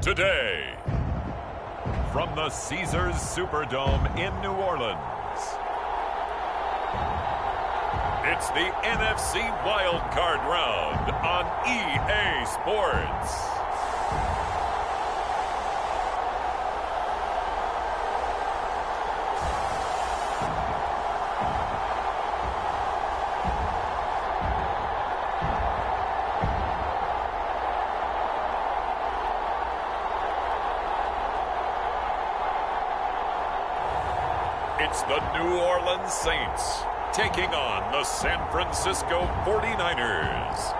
today. From the Caesars Superdome in New Orleans, it's the NFC Wild Card Round on EA Sports. It's the New Orleans Saints taking on the San Francisco 49ers.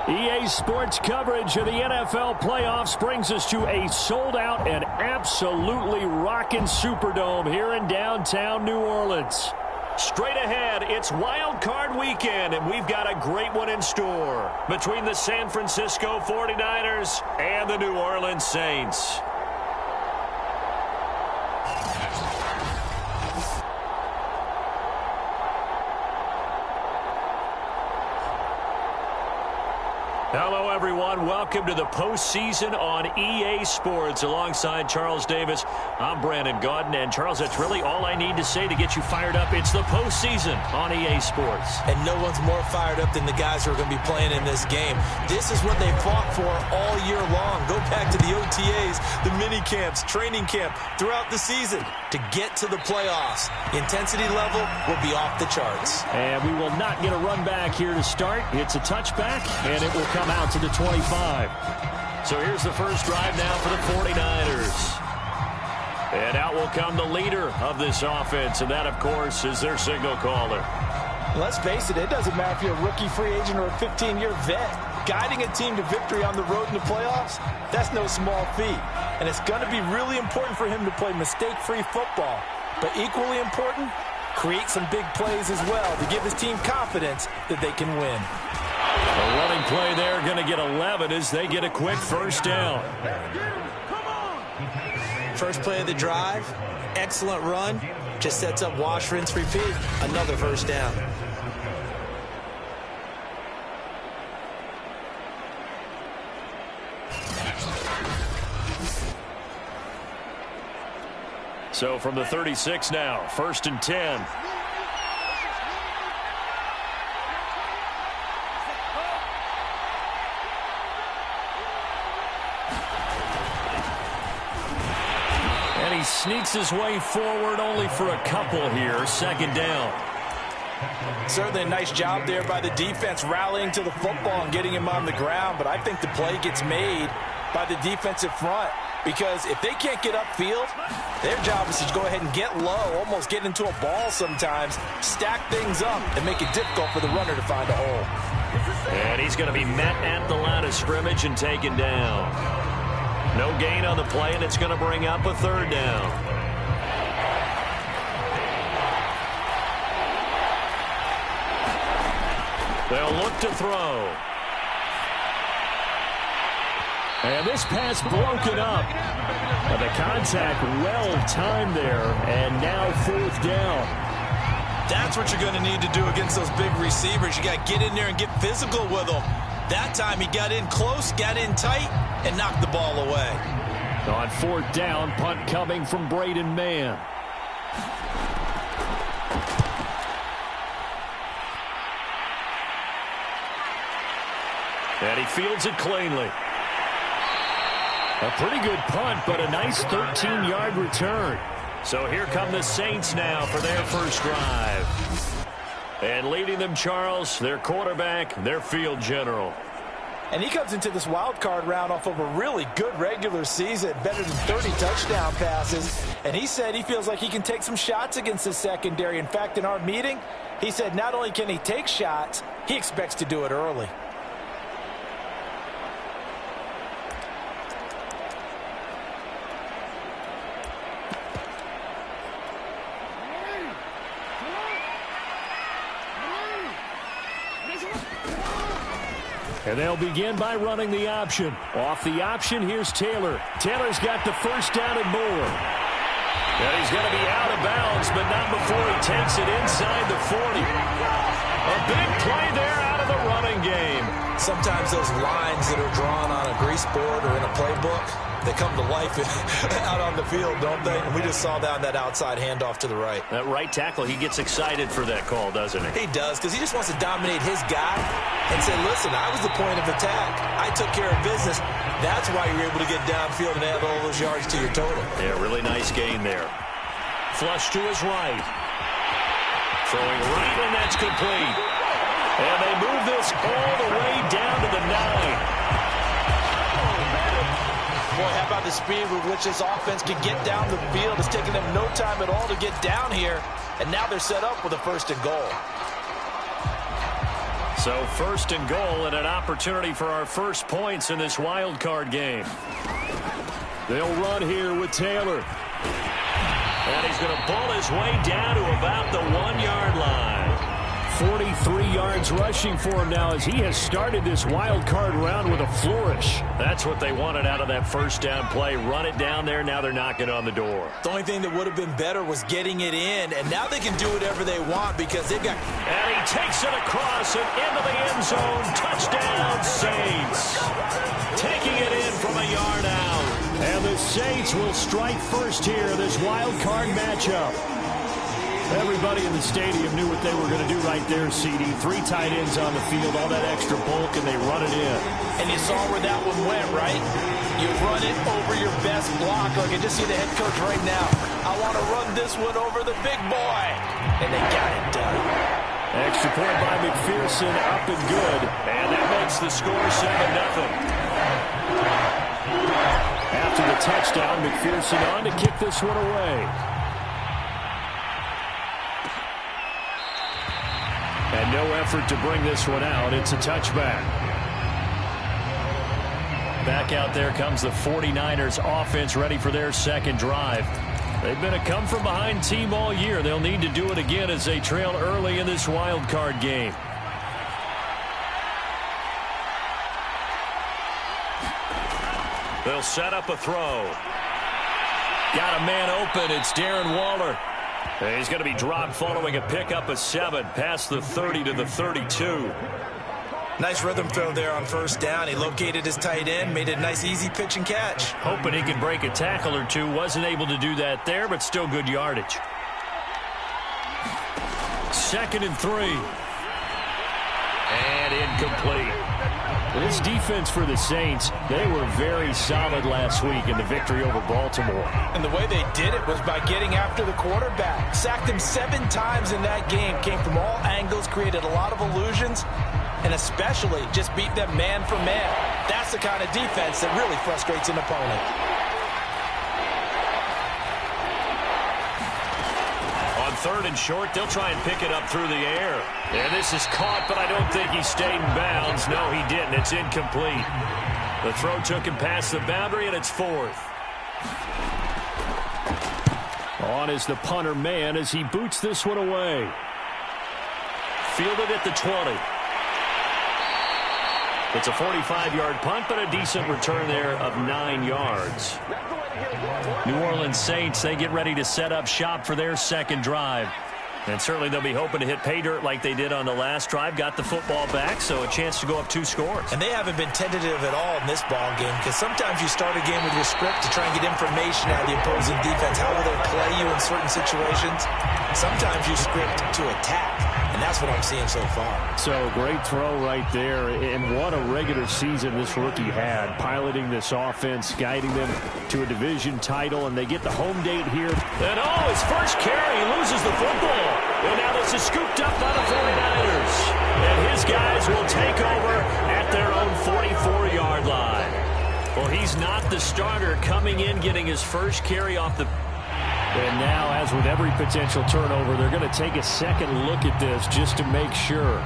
EA Sports coverage of the NFL playoffs brings us to a sold-out and absolutely rocking Superdome here in downtown New Orleans. Straight ahead, it's Wild Card Weekend, and we've got a great one in store between the San Francisco 49ers and the New Orleans Saints. Hello, everyone. Welcome to the postseason on EA Sports. Alongside Charles Davis, I'm Brandon Gaudin. And, Charles, that's really all I need to say to get you fired up. It's the postseason on EA Sports. And no one's more fired up than the guys who are going to be playing in this game. This is what they fought for all year long. Go back to the OTAs, the mini camps, training camp throughout the season to get to the playoffs. The intensity level will be off the charts. And we will not get a run back here to start. It's a touchback, and it will come out to the 25. So here's the first drive now for the 49ers. And out will come the leader of this offense, and that, of course, is their signal caller. Let's face it, it doesn't matter if you're a rookie free agent or a 15-year vet. Guiding a team to victory on the road in the playoffs, that's no small feat. And it's going to be really important for him to play mistake-free football. But equally important, create some big plays as well to give his team confidence that they can win. A running play there, going to get 11 as they get a quick first down. First play of the drive, excellent run, just sets up wash, rinse, repeat. Another first down. So from the 36 now, 1st and 10. And he sneaks his way forward only for a couple here. 2nd down. Certainly a nice job there by the defense rallying to the football and getting him on the ground. But I think the play gets made by the defensive front. Because if they can't get upfield, their job is to go ahead and get low, almost get into a ball sometimes, stack things up, and make it difficult for the runner to find a hole. And he's going to be met at the line of scrimmage and taken down. No gain on the play, and it's going to bring up a 3rd down. They'll look to throw. And this pass broken up. But the contact well-timed there, and now 4th down. That's what you're going to need to do against those big receivers. You got to get in there and get physical with them. That time he got in close, got in tight, and knocked the ball away. On 4th down, punt coming from Braden Mann. And he fields it cleanly. A pretty good punt, but a nice 13-yard return. So here come the Saints now for their first drive. And leading them, Charles, their quarterback, their field general. And he comes into this wild card round off of a really good regular season, better than 30 touchdown passes. And he said he feels like he can take some shots against his secondary. In fact, in our meeting, he said not only can he take shots, he expects to do it early. And they'll begin by running the option. Off the option, here's Taylor. Taylor's got the first down and more. And he's going to be out of bounds, but not before he takes it inside the 40. A big play there out of the running game. Sometimes those lines that are drawn on a grease board or in a playbook, they come to life out on the field, don't they? And we just saw that outside handoff to the right. That right tackle, he gets excited for that call, doesn't he? He does, because he just wants to dominate his guy and say, listen, I was the point of attack. I took care of business. That's why you're able to get downfield and add all those yards to your total. Yeah, really nice gain there. Flush to his right. Throwing right, and that's complete. And they move this all the way down to the 9. Boy, how about the speed with which this offense can get down the field? It's taking them no time at all to get down here. And now they're set up with a 1st and goal. So 1st and goal and an opportunity for our first points in this wild card game. They'll run here with Taylor. And he's going to pull his way down to about the 1-yard line. 43 yards rushing for him now as he has started this wild card round with a flourish. That's what they wanted out of that 1st down play. Run it down there. Now they're knocking on the door. The only thing that would have been better was getting it in, and now they can do whatever they want because they've got... And he takes it across and into the end zone. Touchdown, Saints. Taking it in from a yard out. And the Saints will strike first here, this wild card matchup. Everybody in the stadium knew what they were going to do right there, CD. 3 tight ends on the field, all that extra bulk, and they run it in. And you saw where that one went, right? You run it over your best blocker. I can just see the head coach right now. I want to run this one over the big boy. And they got it done. Extra point by McPherson, up and good. And that makes the score 7-0. After the touchdown, McPherson on to kick this one away. And no effort to bring this one out. It's a touchback. Back out there comes the 49ers offense ready for their second drive. They've been a come-from-behind team all year. They'll need to do it again as they trail early in this wild card game. They'll set up a throw. Got a man open. It's Darren Waller. He's going to be dropped following a pickup of 7 past the 30 to the 32. Nice rhythm throw there on 1st down. He located his tight end, made a nice easy pitch and catch. Hoping he could break a tackle or two. Wasn't able to do that there, but still good yardage. 2nd and 3. And incomplete. This defense for the Saints, they were very solid last week in the victory over Baltimore. And the way they did it was by getting after the quarterback. Sacked him 7 times in that game. Came from all angles, created a lot of illusions, and especially just beat them man for man. That's the kind of defense that really frustrates an opponent. On 3rd and short, they'll try and pick it up through the air. And this is caught, but I don't think he stayed in bounds. No, he didn't. It's incomplete. The throw took him past the boundary, and it's 4th. On is the punter man as he boots this one away. Fielded at the 20. It's a 45-yard punt, but a decent return there of 9 yards. New Orleans Saints, they get ready to set up shop for their second drive. And certainly they'll be hoping to hit pay dirt like they did on the last drive. Got the football back, so a chance to go up 2 scores. And they haven't been tentative at all in this ball game because sometimes you start a game with your script to try and get information out of the opposing defense. How will they play you in certain situations? Sometimes you script to attack. And that's what I'm seeing so far. So, great throw right there. And what a regular season this rookie had. Piloting this offense, guiding them to a division title. And they get the home date here. And, oh, his first carry. He loses the football. And now this is scooped up by the 49ers. And his guys will take over at their own 44-yard line. Well, he's not the starter coming in, getting his first carry off the... And now, as with every potential turnover, they're going to take a second look at this just to make sure.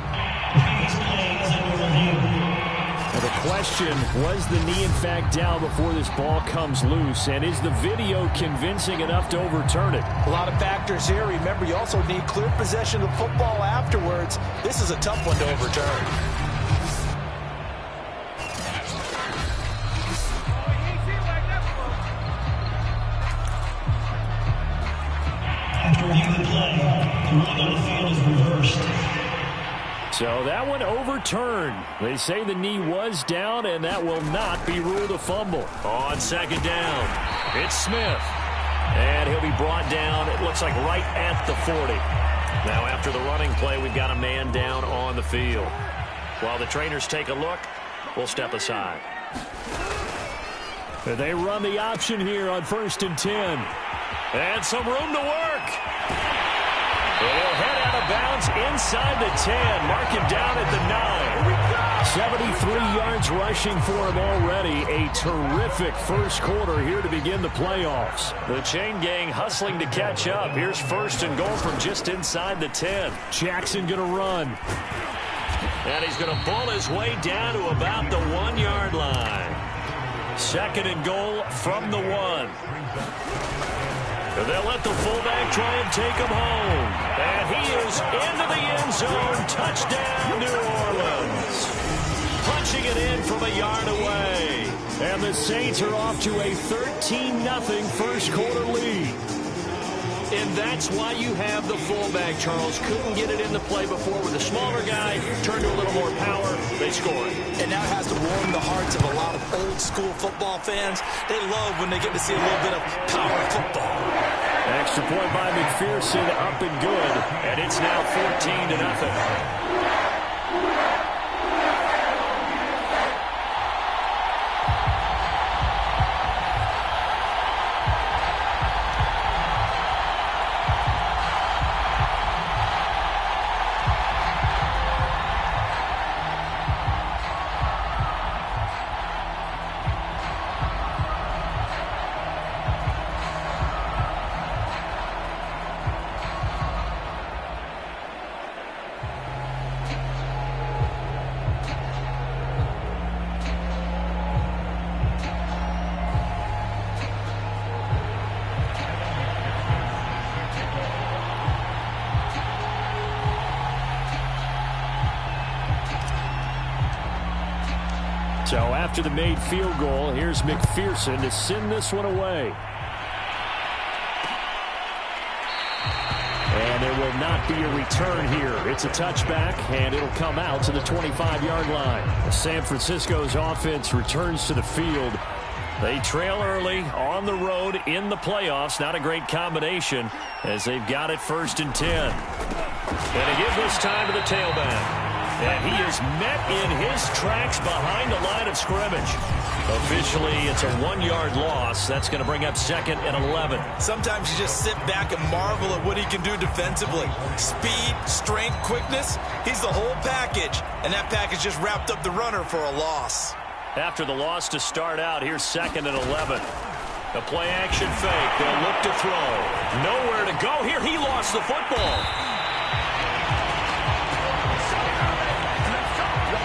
Now the question, was the knee in fact down before this ball comes loose? And is the video convincing enough to overturn it? A lot of factors here. Remember, you also need clear possession of the football afterwards. This is a tough one to overturn. So that one overturned. They say the knee was down, and that will not be ruled a fumble. On second down, it's Smith. And he'll be brought down, it looks like right at the 40. Now after the running play, we've got a man down on the field. While the trainers take a look, we'll step aside. They run the option here on 1st and 10. And some room to work. He'll head out of bounds inside the 10. Mark him down at the 9. 73 yards rushing for him already. A terrific first quarter here to begin the playoffs. The chain gang hustling to catch up. Here's 1st and goal from just inside the 10. Jackson going to run. And he's going to ball his way down to about the 1-yard line. 2nd and goal from the 1. They'll let the fullback try and take him home. And he is into the end zone. Touchdown, New Orleans. Punching it in from a yard away. And the Saints are off to a 13-0 first quarter lead. And that's why you have the fullback, Charles. Couldn't get it in the play before with a smaller guy. Turned to a little more power. They score it. And now it has to warm the hearts of a lot of old-school football fans. They love when they get to see a little bit of power football. Extra point by McPherson, up and good. And it's now 14-0. So after the made field goal, here's McPherson to send this one away. And there will not be a return here. It's a touchback, and it'll come out to the 25-yard line. San Francisco's offense returns to the field. They trail early on the road in the playoffs. Not a great combination as they've got it 1st and 10. And they give this time to the tailback. And he is met in his tracks behind the line of scrimmage. Officially, it's a 1-yard loss. That's going to bring up 2nd and 11. Sometimes you just sit back and marvel at what he can do defensively. Speed, strength, quickness, he's the whole package. And that package just wrapped up the runner for a loss. After the loss to start out, here's 2nd and 11. The play-action fake. They'll look to throw. Nowhere to go here. He lost the football.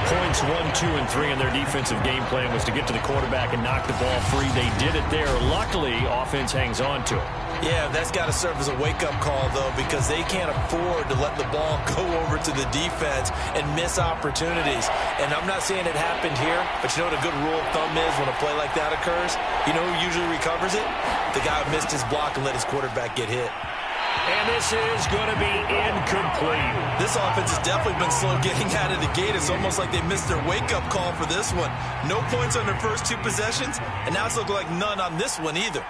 Points 1, 2, and 3 in their defensive game plan was to get to the quarterback and knock the ball free. They did it there. Luckily, offense hangs on to it. Yeah, that's got to serve as a wake-up call, though, because they can't afford to let the ball go over to the defense and miss opportunities. And I'm not saying it happened here, but you know what a good rule of thumb is when a play like that occurs? You know who usually recovers it? The guy who missed his block and let his quarterback get hit. And this is going to be incomplete. This offense has definitely been slow getting out of the gate. It's almost like they missed their wake-up call for this one. No points on their first 2 possessions, and now it's looking like none on this one either.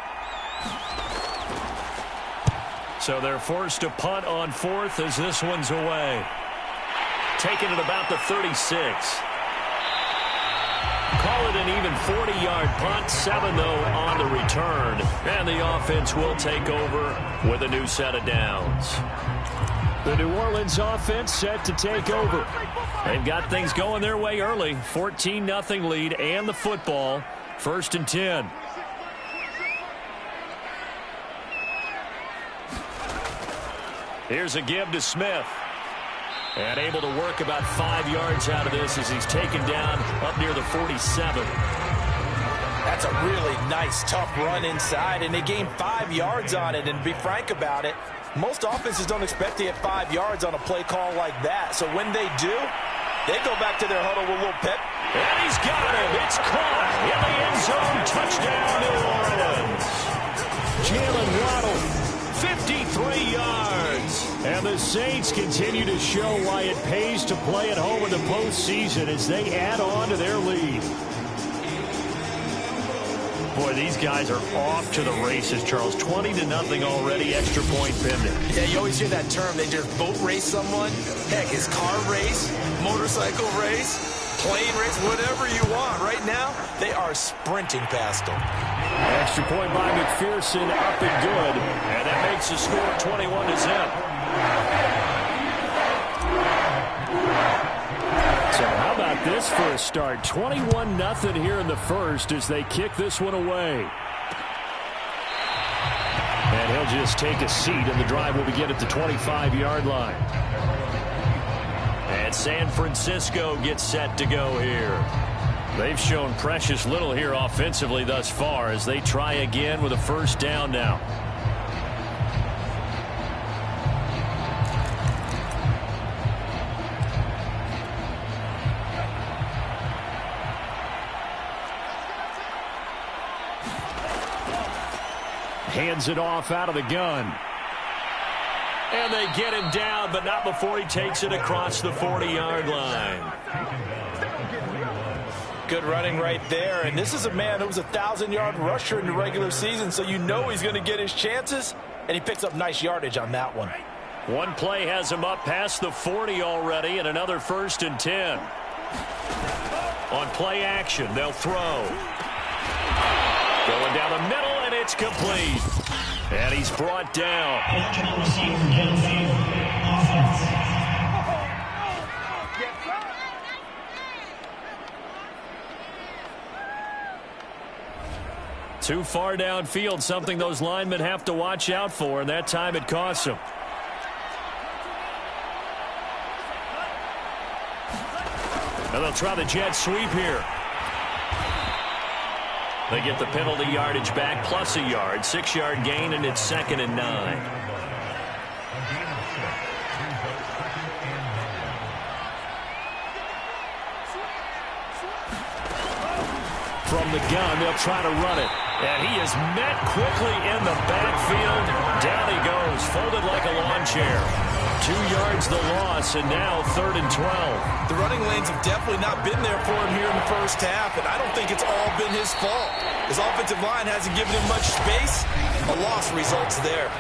So they're forced to punt on 4th as this one's away. Taking it about the 36. Call it an even 40-yard punt. 7, though, on the return. And the offense will take over with a new set of downs. The New Orleans offense set to take over. They've got things going their way early. 14-0 lead and the football. 1st and 10. Here's a give to Smith. And able to work about 5 yards out of this as he's taken down up near the 47. That's a really nice, tough run inside, and they gained 5 yards on it. And to be frank about it, most offenses don't expect to get 5 yards on a play call like that. So when they do, they go back to their huddle with a little pep. And he's got him. It's caught in the end zone. Touchdown, New Orleans. Jalen Waddle, 53 yards. And the Saints continue to show why it pays to play at home in the postseason as they add on to their lead. Boy, these guys are off to the races, Charles. 20-0 already, extra point pending. Yeah, you always hear that term. They just boat race someone. Heck, it's car race, motorcycle race, plane race, whatever you want. Right now, they are sprinting past them. Extra point by McPherson, up and good. And that makes the score 21-0. So how about this for a start? 21-0 here in the first as they kick this one away. And he'll just take a seat, and the drive will begin at the 25-yard line. And San Francisco gets set to go here. They've shown precious little here offensively thus far as they try again with a first down now. Hands it off out of the gun. And they get him down, but not before he takes it across the 40-yard line. Good running right there. And this is a man who was a 1,000-yard rusher in the regular season, so you know he's going to get his chances. And he picks up nice yardage on that one. One play has him up past the 40 already, and another 1st and 10. On play action, they'll throw. Going down the middle, and it's complete. And he's brought down. Too far downfield, something those linemen have to watch out for, and that time it costs them. And they'll try the jet sweep here. They get the penalty yardage back plus a yard, 6-yard gain, and it's 2nd and 9. From the gun, they'll try to run it. And he is met quickly in the backfield. Down he goes, folded like a lawn chair. 2 yards the loss, and now 3rd and 12. The running lanes have definitely not been there for him here in the first half, and I don't think it's all been his fault. His offensive line hasn't given him much space. A loss results there.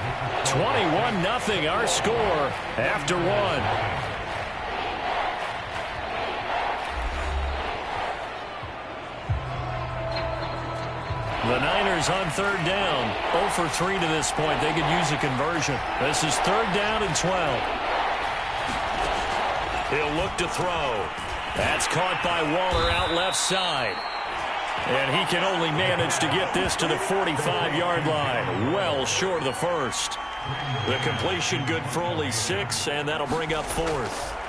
21-0 our score after one. The Niners on 3rd down. 0 for 3 to this point. They could use a conversion. This is 3rd down and 12. He'll look to throw. That's caught by Waller out left side. And he can only manage to get this to the 45-yard line. Well short of the first. The completion good for only 6, and that'll bring up 4th.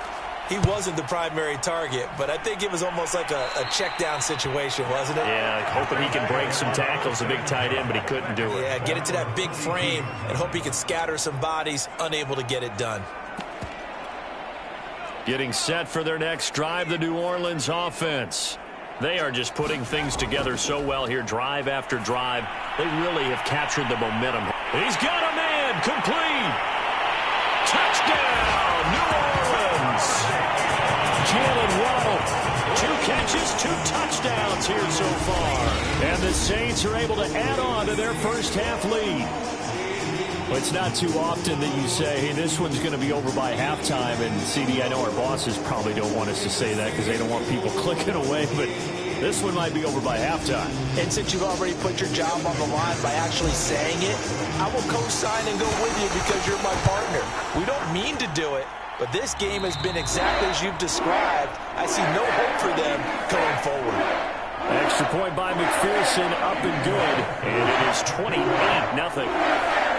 He wasn't the primary target, but I think it was almost like a check down situation, wasn't it? Yeah, hoping he can break some tackles, a big tight end, but he couldn't do it. Yeah, get it to that big frame and hope he can scatter some bodies, unable to get it done. Getting set for their next drive, the New Orleans offense. They are just putting things together so well here, drive after drive. They really have captured the momentum. He's got a man, complete. Touchdown, New Orleans. Jalen Waddle, 2 catches, 2 touchdowns here so far. And the Saints are able to add on to their first half lead. Well, it's not too often that you say, hey, this one's going to be over by halftime. And, CD, I know our bosses probably don't want us to say that because they don't want people clicking away. But this one might be over by halftime. And since you've already put your job on the line by actually saying it, I will co-sign and go with you because you're my partner. We don't mean to do it, but this game has been exactly as you've described. I see no hope for them going forward. Extra point by McPherson, up and good. And it is 28-0.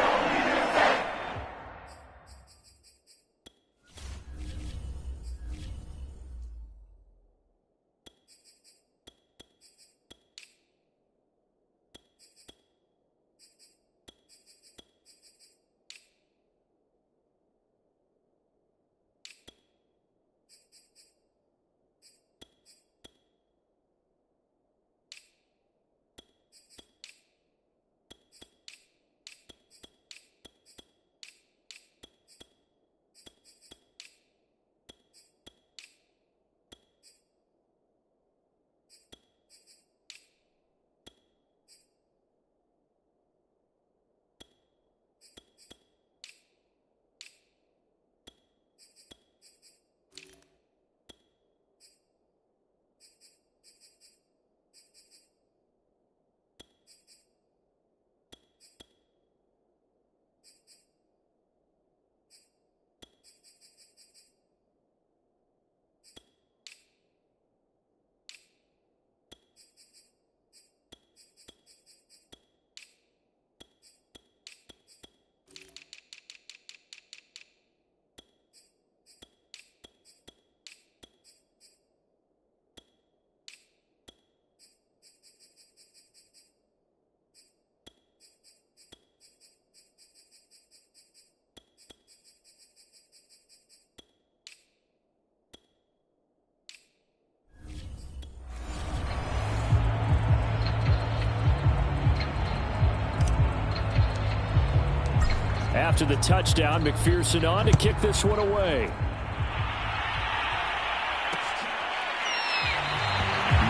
after the touchdown. McPherson on to kick this one away.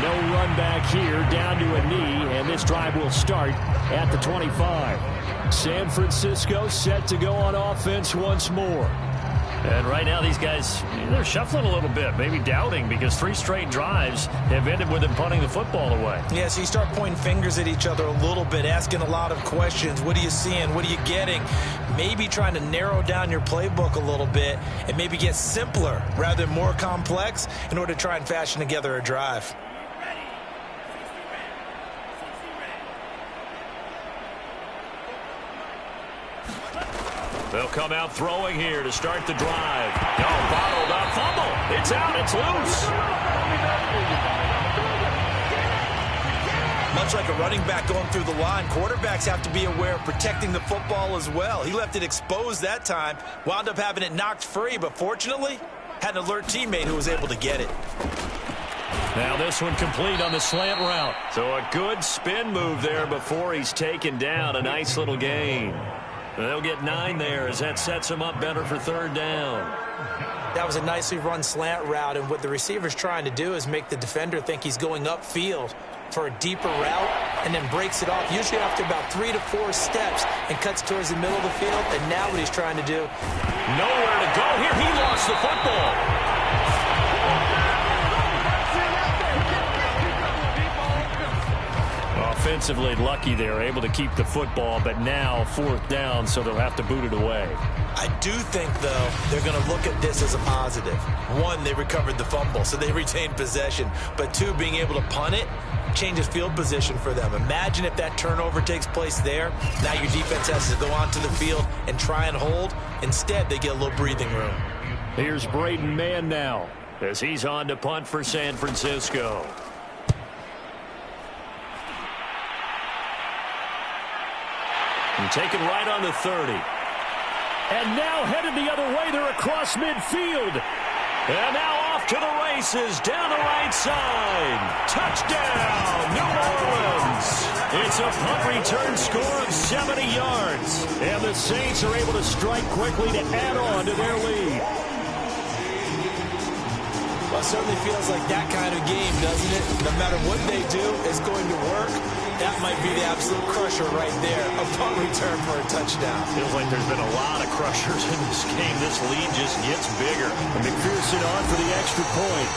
No run back here, down to a knee, and this drive will start at the 25. San Francisco set to go on offense once more. And right now these guys, they're shuffling a little bit, maybe doubting, because 3 straight drives have ended with them punting the football away. Yeah, so you start pointing fingers at each other a little bit, asking a lot of questions. What are you seeing? What are you getting? Maybe trying to narrow down your playbook a little bit and maybe get simpler rather than more complex in order to try and fashion together a drive. They'll come out throwing here to start the drive. Oh, bottled up, fumble. It's out, it's loose. Much like a running back going through the line, quarterbacks have to be aware of protecting the football as well. He left it exposed that time, wound up having it knocked free, but fortunately, had an alert teammate who was able to get it. Now this one complete on the slant route. So a good spin move there before he's taken down. A nice little gain. They'll get 9 there as that sets them up better for 3rd down. That was a nicely run slant route, and what the receiver's trying to do is make the defender think he's going upfield for a deeper route and then breaks it off, usually after about 3 to 4 steps, and cuts towards the middle of the field. And now what he's trying to do. Nowhere to go here. He lost the football. Offensively lucky they're able to keep the football, but now 4th down, so they'll have to boot it away. I do think, though, they're going to look at this as a positive. 1, they recovered the fumble, so they retained possession. But 2, being able to punt it changes field position for them. Imagine if that turnover takes place there. Now your defense has to go onto the field and try and hold. Instead, they get a little breathing room. Here's Braden Mann now as he's on to punt for San Francisco. And taken right on the 30. And now headed the other way. They're across midfield. And now off to the races down the right side. Touchdown, New Orleans. It's a punt return score of 70 yards. And the Saints are able to strike quickly to add on to their lead. Well, it certainly feels like that kind of game, doesn't it? No matter what they do, it's going to work. That might be the absolute crusher right there. A punt return for a touchdown. Feels like there's been a lot of crushers in this game. This lead just gets bigger. And McPherson on for the extra point.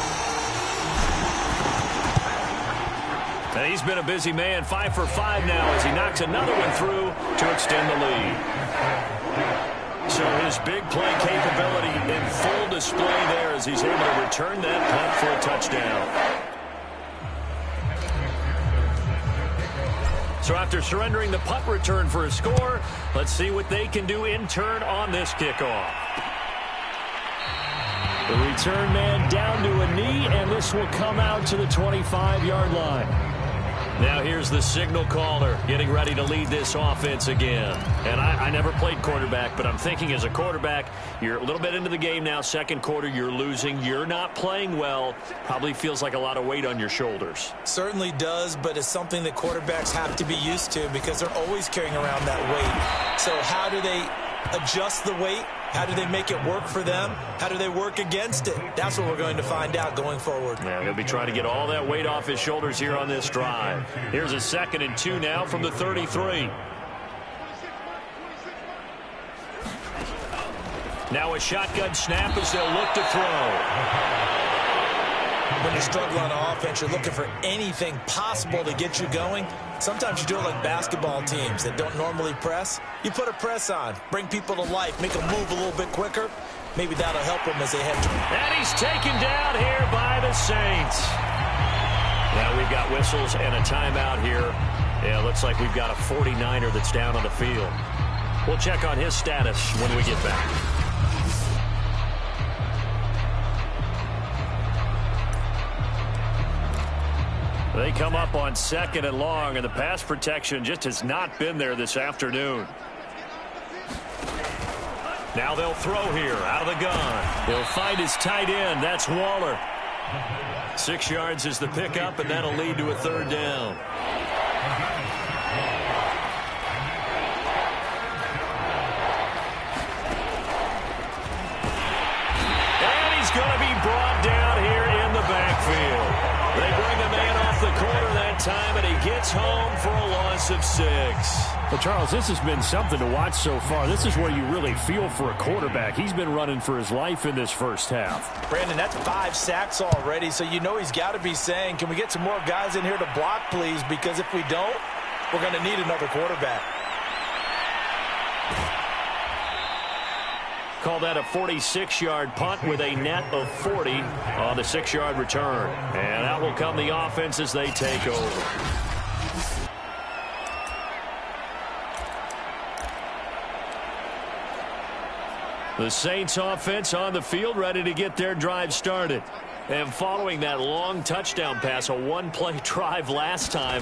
And he's been a busy man. 5 for 5 now as he knocks another one through to extend the lead. So his big play capability in full display there as he's able to return that punt for a touchdown. So after surrendering the punt return for a score, let's see what they can do in turn on this kickoff. The return man down to a knee, and this will come out to the 25-yard line. Now here's the signal caller getting ready to lead this offense again. And I never played quarterback, but I'm thinking as a quarterback, you're a little bit into the game now. 2nd quarter, you're losing. You're not playing well. Probably feels like a lot of weight on your shoulders. Certainly does, but it's something that quarterbacks have to be used to because they're always carrying around that weight. So how do they adjust the weight? How do they make it work for them? How do they work against it? That's what we're going to find out going forward. Yeah, he'll be trying to get all that weight off his shoulders here on this drive. Here's a 2nd and 2 now from the 33. Now a shotgun snap as they'll look to throw. When you struggle on offense, you're looking for anything possible to get you going. Sometimes you do it like basketball teams that don't normally press. You put a press on, bring people to life, make them move a little bit quicker. Maybe that'll help them as they head to. And he's taken down here by the Saints. Now we've got whistles and a timeout here. Yeah, looks like we've got a 49er that's down on the field. We'll check on his status when we get back. They come up on 2nd and long, and the pass protection just has not been there this afternoon. Now they'll throw here out of the gun. He'll find his tight end. That's Waller. 6 yards is the pickup, and that'll lead to a 3rd down. gets home for a loss of 6. Well, Charles, this has been something to watch so far. This is where you really feel for a quarterback. He's been running for his life in this first half. Brandon, that's 5 sacks already, so you know he's got to be saying, can we get some more guys in here to block, please? Because if we don't, we're going to need another quarterback. Call that a 46-yard punt with a net of 40 on the 6-yard return. And out will come the offense as they take over. The Saints offense on the field, ready to get their drive started. And following that long touchdown pass, a one-play drive last time,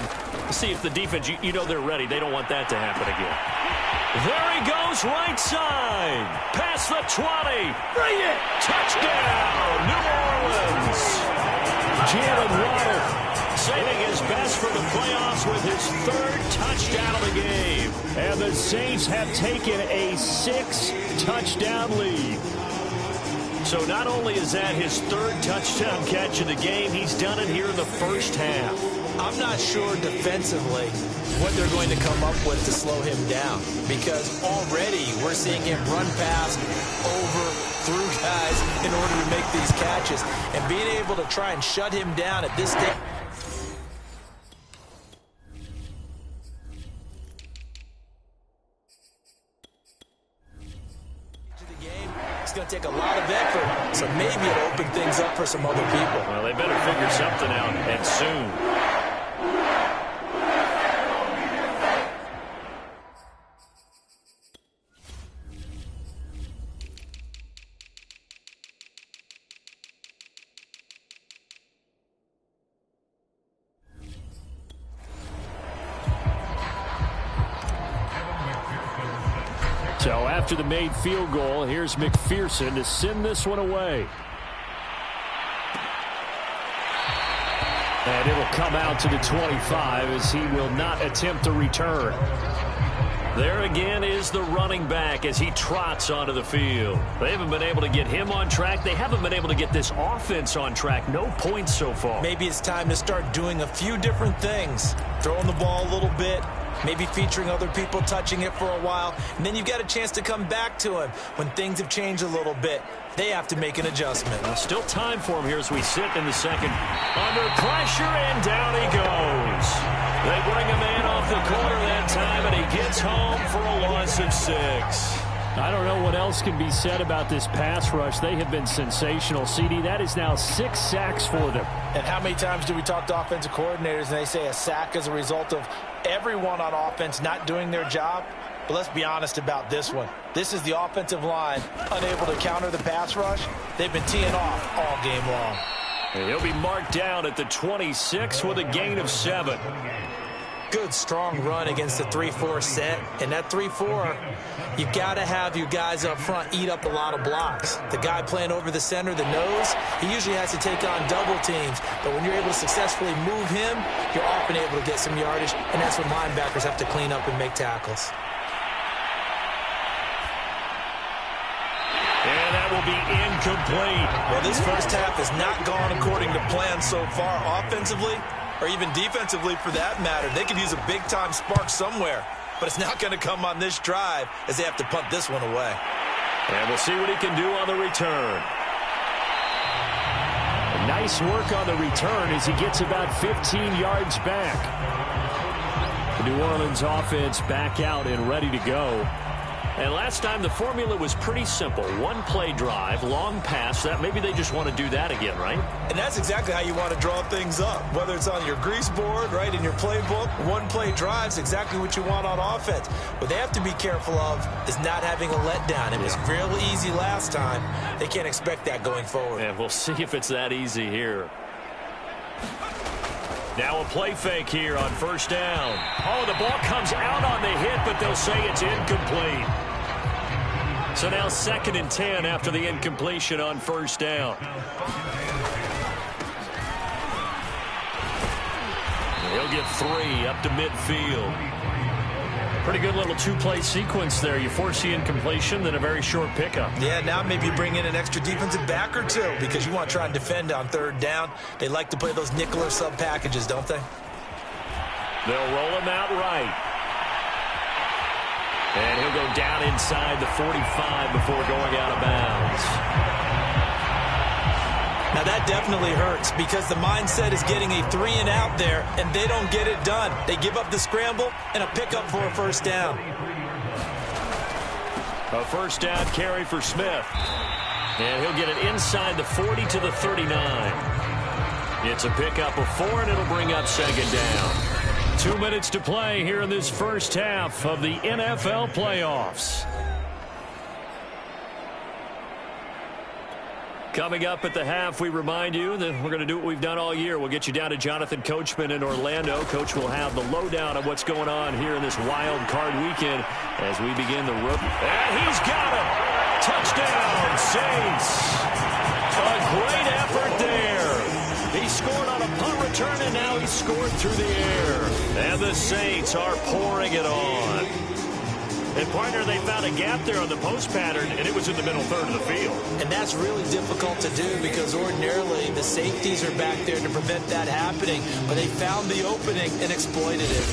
see if the defense, you know they're ready. They don't want that to happen again. There he goes, right side. Past the 20. Bring it. Touchdown, New Orleans. Jalen Waddle saving his best for the playoffs with his 3rd touchdown of the game. And the Saints have taken a 6-touchdown lead. So not only is that his 3rd touchdown catch of the game, he's done it here in the first half. I'm not sure defensively what they're going to come up with to slow him down, because already we're seeing him run past, over, through guys in order to make these catches. And being able to try and shut him down at this stage. It's going to take a lot of effort, so maybe it'll open things up for some other people. Well, they better figure something out, and soon. So after the made field goal, here's McPherson to send this one away. And it'll come out to the 25 as he will not attempt a return. There again is the running back as he trots onto the field. They haven't been able to get him on track. They haven't been able to get this offense on track. No points so far. Maybe it's time to start doing a few different things. Throwing the ball a little bit. Maybe featuring other people touching it for a while. And then you've got a chance to come back to him when things have changed a little bit. They have to make an adjustment. Well, still time for him here as we sit in the second. Under pressure, and down he goes. They bring him in off the corner that time, and he gets home for a loss of 6. I don't know what else can be said about this pass rush. They have been sensational. CD, that is now 6 sacks for them. And how many times do we talk to offensive coordinators and they say a sack is a result of everyone on offense not doing their job? But let's be honest about this one. This is the offensive line unable to counter the pass rush. They've been teeing off all game long. And he'll be marked down at the 26 with a gain of 7. Good, strong run against the 3-4 set. And that 3-4, you've got to have your guys up front eat up a lot of blocks. The guy playing over the center, the nose, he usually has to take on double teams. But when you're able to successfully move him, you're often able to get some yardage. And that's when linebackers have to clean up and make tackles. And that will be incomplete. Well, this first half has not gone according to plan so far offensively, or even defensively for that matter. They could use a big-time spark somewhere, but it's not going to come on this drive as they have to punt this one away. And we'll see what he can do on the return. Nice work on the return as he gets about 15 yards back. The New Orleans offense back out and ready to go. And last time the formula was pretty simple. One-play drive, long pass. That maybe they just want to do that again, right? And that's exactly how you want to draw things up. Whether it's on your grease board, right, in your playbook, one-play drive's exactly what you want on offense. What they have to be careful of is not having a letdown. It was real easy last time. They can't expect that going forward. And we'll see if it's that easy here. Now a play fake here on first down. Oh, the ball comes out on the hit, but they'll say it's incomplete. So now 2nd and 10 after the incompletion on first down. He'll get 3 up to midfield. Pretty good little 2-play sequence there. You force the incompletion, then a very short pickup. Yeah, now maybe you bring in an extra defensive back or 2 because you want to try and defend on 3rd down. They like to play those nickel or sub packages, don't they? They'll roll him out right. And he'll go down inside the 45 before going out of bounds. Now that definitely hurts because the mindset is getting a 3-and-out there, and they don't get it done. They give up the scramble and a pickup for a first down. A first down carry for Smith. And he'll get it inside the 40 to the 39. It's a pickup of 4, and it'll bring up second down. 2 minutes to play here in this first half of the NFL playoffs. Coming up at the half, we remind you that we're going to do what we've done all year. We'll get you down to Jonathan Coachman in Orlando. Coach will have the lowdown of what's going on here in this wild card weekend as we begin the rookie. And he's got him. Touchdown, Saints. A great effort there. He scored on a punt return, and now he's scored through the air. And the Saints are pouring it on. And, partner, they found a gap there on the post pattern, and it was in the middle third of the field. And that's really difficult to do because ordinarily the safeties are back there to prevent that happening. But they found the opening and exploited it.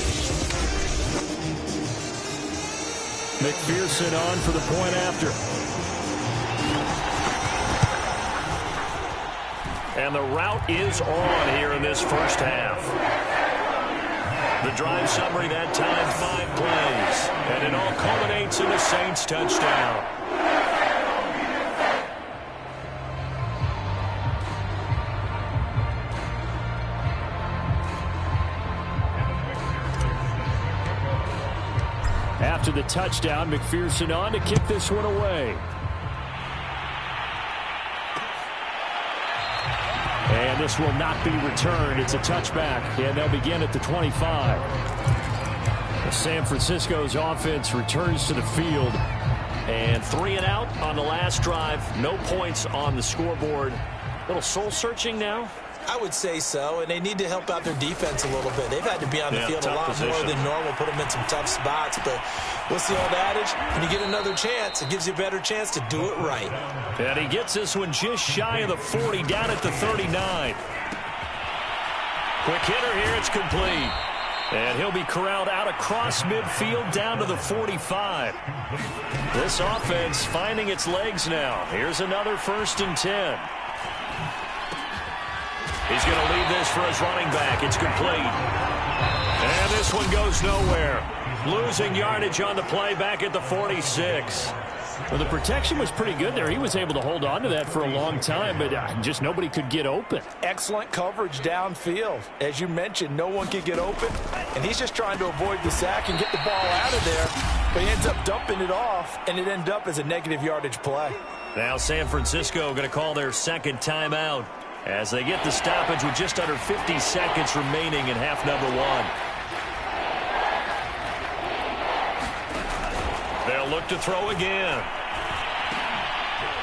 McPherson on for the point after. And the route is on here in this first half. The drive summary that time, 5 plays. And it all culminates in a Saints touchdown. After the touchdown, McPherson on to kick this one away. And this will not be returned. It's a touchback, and they'll begin at the 25. San Francisco's offense returns to the field. And 3-and-out on the last drive. No points on the scoreboard. A little soul-searching now. I would say so, and they need to help out their defense a little bit. They've had to be on the field a lot more than normal, put them in some tough spots. But what's the old adage? When you get another chance, it gives you a better chance to do it right. And he gets this one just shy of the 40, down at the 39. Quick hitter here, it's complete. And he'll be corralled out across midfield down to the 45. This offense finding its legs now. Here's another 1st and 10. He's going to leave this for his running back. It's complete. And this one goes nowhere. Losing yardage on the play back at the 46. Well, the protection was pretty good there. He was able to hold on to that for a long time, but just nobody could get open. Excellent coverage downfield. As you mentioned, no one could get open, and he's just trying to avoid the sack and get the ball out of there, but he ends up dumping it off, and it ended up as a negative yardage play. Now San Francisco going to call their second timeout as they get the stoppage with just under 50 seconds remaining in half number 1. They'll look to throw again.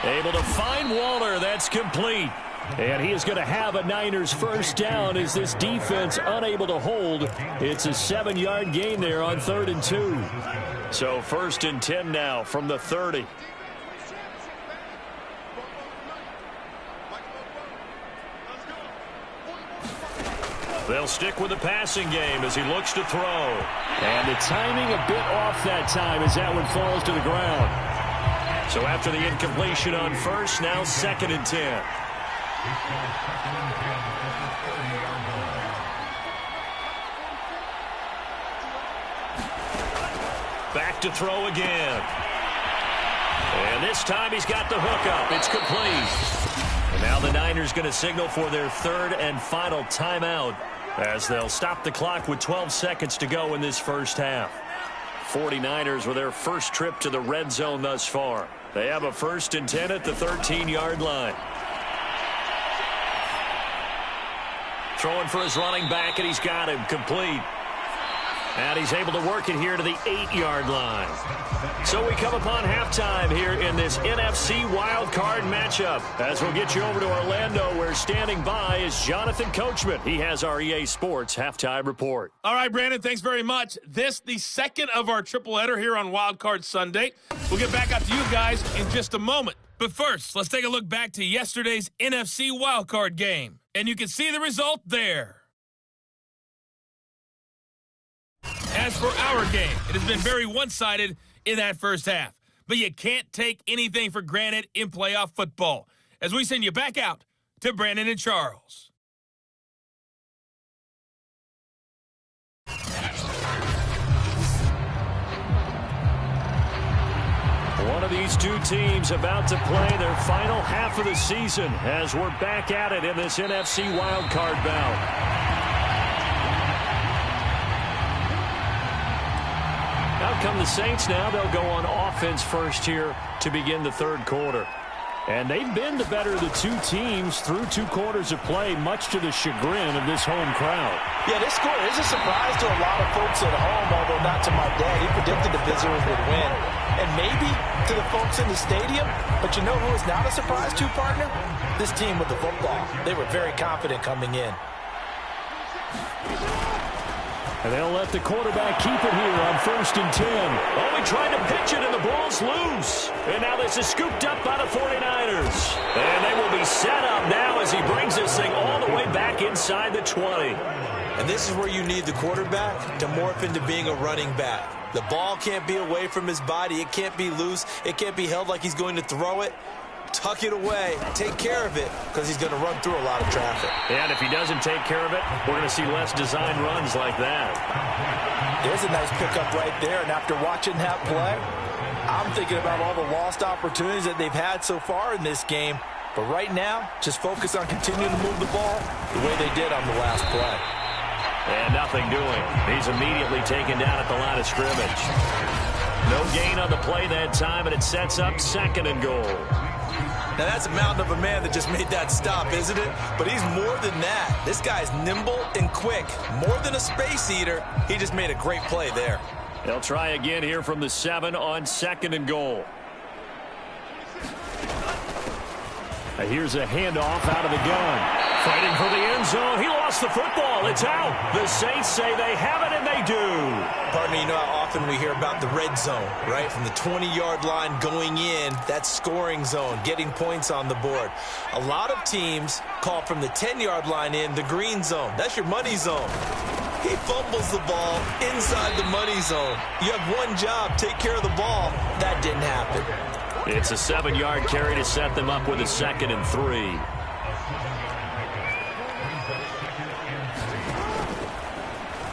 Able to find Waller. That's complete. And he is going to have a Niners first down as this defense unable to hold. It's a 7-yard gain there on 3rd and 2. So 1st and 10 now from the 30. They'll stick with the passing game as he looks to throw. And the timing a bit off that time as that one falls to the ground. So after the incompletion on 1st, now 2nd and 10. Back to throw again. And this time he's got the hook up. It's complete. And now the Niners going to signal for their 3rd and final timeout as they'll stop the clock with 12 seconds to go in this first half. 49ers with their first trip to the red zone thus far. They have a 1st and 10 at the 13-yard line. Throwing for his running back, and he's got him complete. And he's able to work it here to the 8-yard line. So we come upon halftime here in this NFC wildcard matchup. As we'll get you over to Orlando, where standing by is Jonathan Coachman. He has our EA Sports halftime report. All right, Brandon, thanks very much. This, the second of our triple header here on Wildcard Sunday. We'll get back out to you guys in just a moment. But first, let's take a look back to yesterday's NFC wildcard game. And you can see the result there. As for our game, it has been very one-sided in that first half. But you can't take anything for granted in playoff football. As we send you back out to Brandon and Charles. One of these two teams about to play their final half of the season as we're back at it in this NFC wildcard bout. Out come the Saints now. They'll go on offense first here to begin the third quarter. And they've been the better of the two teams through 2 quarters of play, much to the chagrin of this home crowd. Yeah, this score is a surprise to a lot of folks at home, although not to my dad. He predicted the visitors would win. And maybe to the folks in the stadium, but you know who is not a surprise to, partner? This team with the football. They were very confident coming in. And they'll let the quarterback keep it here on 1st and 10. Oh, he tried to pitch it, and the ball's loose. And now this is scooped up by the 49ers. And they will be set up now as he brings this thing all the way back inside the 20. And this is where you need the quarterback to morph into being a running back. The ball can't be away from his body. It can't be loose. It can't be held like he's going to throw it. Tuck it away. Take care of it because he's going to run through a lot of traffic. And if he doesn't take care of it, we're going to see less design runs like that. There's a nice pickup right there. And after watching that play, I'm thinking about all the lost opportunities that they've had so far in this game. But right now, just focus on continuing to move the ball the way they did on the last play. And nothing doing. He's immediately taken down at the line of scrimmage. No gain on the play that time, and it sets up 2nd and goal. Now, that's a mountain of a man that just made that stop, isn't it? But he's more than that. This guy's nimble and quick. More than a space eater. He just made a great play there. They'll try again here from the 7 on 2nd and goal. Here's a handoff out of the gun. Fighting for the end zone. He lost the football. It's out. The Saints say they have it, and they do. Partner, you know how often we hear about the red zone, right? From the 20-yard line going in, that's scoring zone, getting points on the board. A lot of teams call from the 10-yard line in the green zone. That's your money zone. He fumbles the ball inside the money zone. You have one job, take care of the ball. That didn't happen. It's a 7-yard carry to set them up with a 2nd and 3.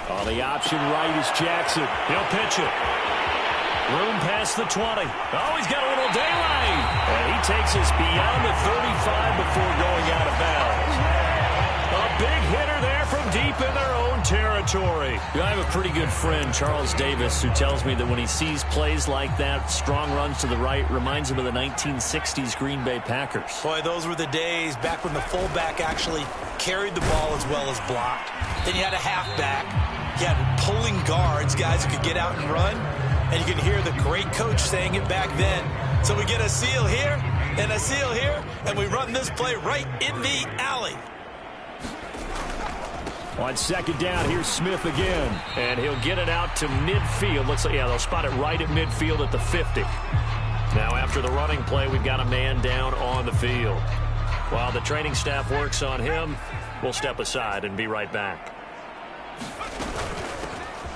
On the option right is Jackson. He'll pitch it. Room past the 20. Oh, he's got a little daylight. And he takes us beyond the 35 before going out of bounds. A big hitter there from deep in their own territory. I have a pretty good friend, Charles Davis, who tells me that when he sees plays like that, strong runs to the right, reminds him of the 1960s Green Bay Packers. Boy, those were the days back when the fullback actually carried the ball as well as blocked. Then you had a halfback. You had pulling guards, guys who could get out and run. And you can hear the great coach saying it back then. So we get a seal here and a seal here, and we run this play right in the alley. On 2nd down, here's Smith again. And he'll get it out to midfield. Looks like, yeah, they'll spot it right at midfield at the 50. Now, after the running play, we've got a man down on the field. While the training staff works on him, we'll step aside and be right back.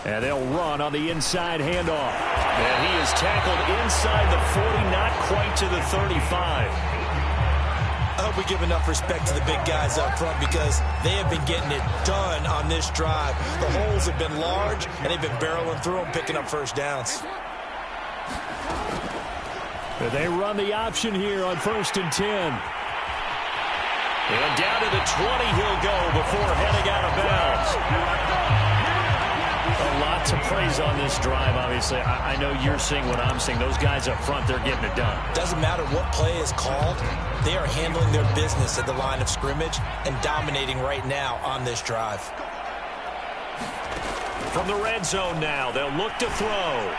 And they'll run on the inside handoff. And he is tackled inside the 40, not quite to the 35. I hope we give enough respect to the big guys up front because they have been getting it done on this drive. The holes have been large, and they've been barreling through them, picking up first downs. They run the option here on 1st and 10. And down to the 20 he'll go before heading out of bounds. A lot to praise on this drive, obviously. I know you're seeing what I'm seeing. Those guys up front, they're getting it done. Doesn't matter what play is called. They are handling their business at the line of scrimmage and dominating right now on this drive. From the red zone now, they'll look to throw.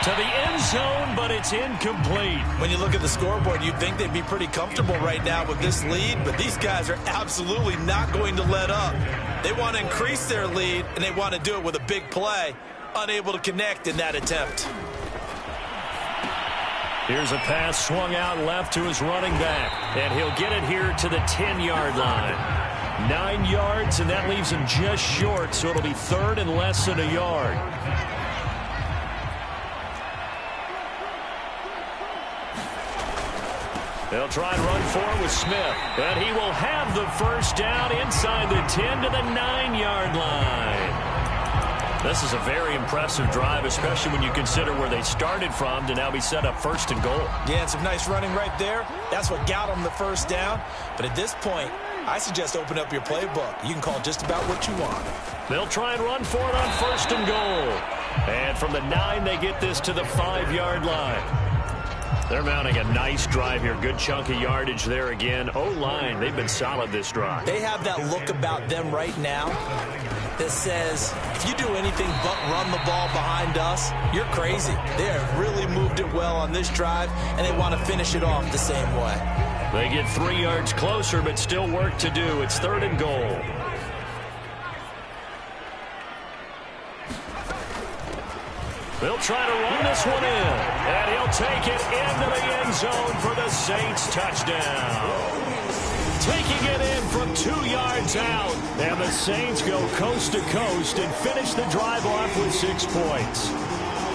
To the end zone, but it's incomplete. When you look at the scoreboard, you'd think they'd be pretty comfortable right now with this lead, but these guys are absolutely not going to let up. They want to increase their lead, and they want to do it with a big play. Unable to connect in that attempt. Here's a pass swung out left to his running back, and he'll get it here to the 10-yard line. 9 yards, and that leaves him just short, so it'll be third and less than a yard. They'll try and run for it with Smith, and he will have the first down inside the 10 to the 9-yard line. This is a very impressive drive, especially when you consider where they started from to now be set up first and goal. Yeah, and some nice running right there. That's what got them the first down. But at this point, I suggest open up your playbook. You can call just about what you want. They'll try and run for it on first and goal. And from the 9, they get this to the 5-yard line. They're mounting a nice drive here. Good chunk of yardage there again. O-line, they've been solid this drive. They have that look about them right now that says, if you do anything but run the ball behind us, you're crazy. They have really moved it well on this drive, and they want to finish it off the same way. They get 3 yards closer, but still work to do. It's third and goal. They'll try to run this one in, and he'll take it into the end zone for the Saints touchdown. Taking it in from 2 yards out, and the Saints go coast to coast and finish the drive off with 6 points.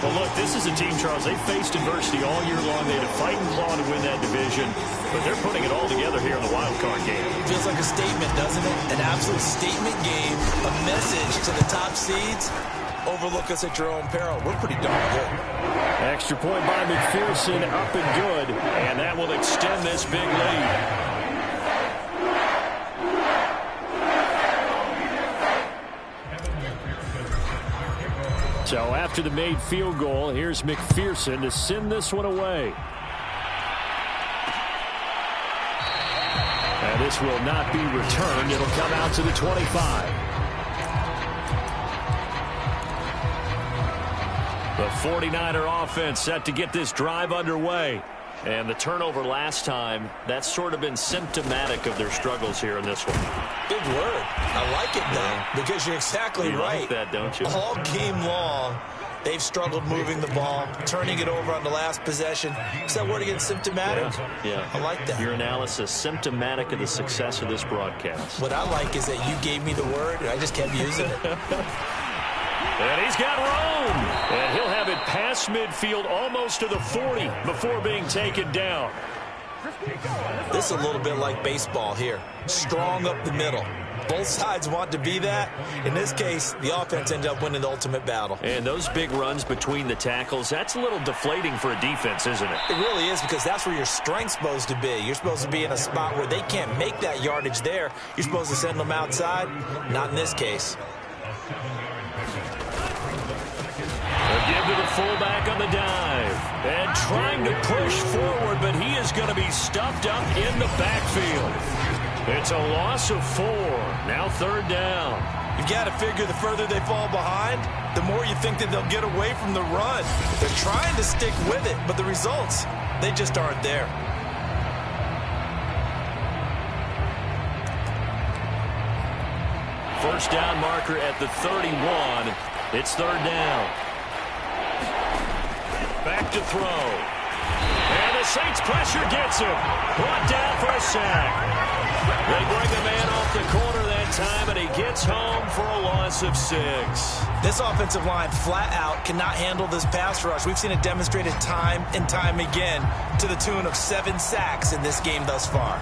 Well, look, this is a team, Charles. They faced adversity all year long. They had a fight and claw to win that division, but they're putting it all together here in the wild card game. Feels like a statement, doesn't it? An absolute statement game, a message to the top seeds. Overlook us at your own peril. We're pretty darn good. Extra point by McPherson, up and good, and that will extend this big lead. So after the made field goal, here's McPherson to send this one away. And this will not be returned. It'll come out to the 25. The 49er offense set to get this drive underway. And the turnover last time, that's sort of been symptomatic of their struggles here in this one. Big word. I like it, though, because you're exactly right. You like that, don't you? All game long, they've struggled moving the ball, turning it over on the last possession. Is that word again, symptomatic? Yeah. I like that. Your analysis, symptomatic of the success of this broadcast. What I like is that you gave me the word, and I just kept using it. And he's got room. And he'll have it past midfield almost to the 40 before being taken down. This is a little bit like baseball here. Strong up the middle. Both sides want to be that. In this case, the offense ended up winning the ultimate battle. And those big runs between the tackles, that's a little deflating for a defense, isn't it? It really is, because that's where your strength's supposed to be. You're supposed to be in a spot where they can't make that yardage there. You're supposed to send them outside. Not in this case. They'll give to the fullback on the dive. And trying to push forward, but he is going to be stuffed up in the backfield. It's a loss of 4. Now third down. You've got to figure the further they fall behind, the more you think that they'll get away from the run. They're trying to stick with it, but the results, they just aren't there. First down marker at the 31. It's third down. Back to throw. And the Saints pressure gets him. Brought down for a sack. They bring the man off the corner that time, and he gets home for a loss of 6. This offensive line flat out cannot handle this pass rush. We've seen it demonstrated time and time again to the tune of 7 sacks in this game thus far.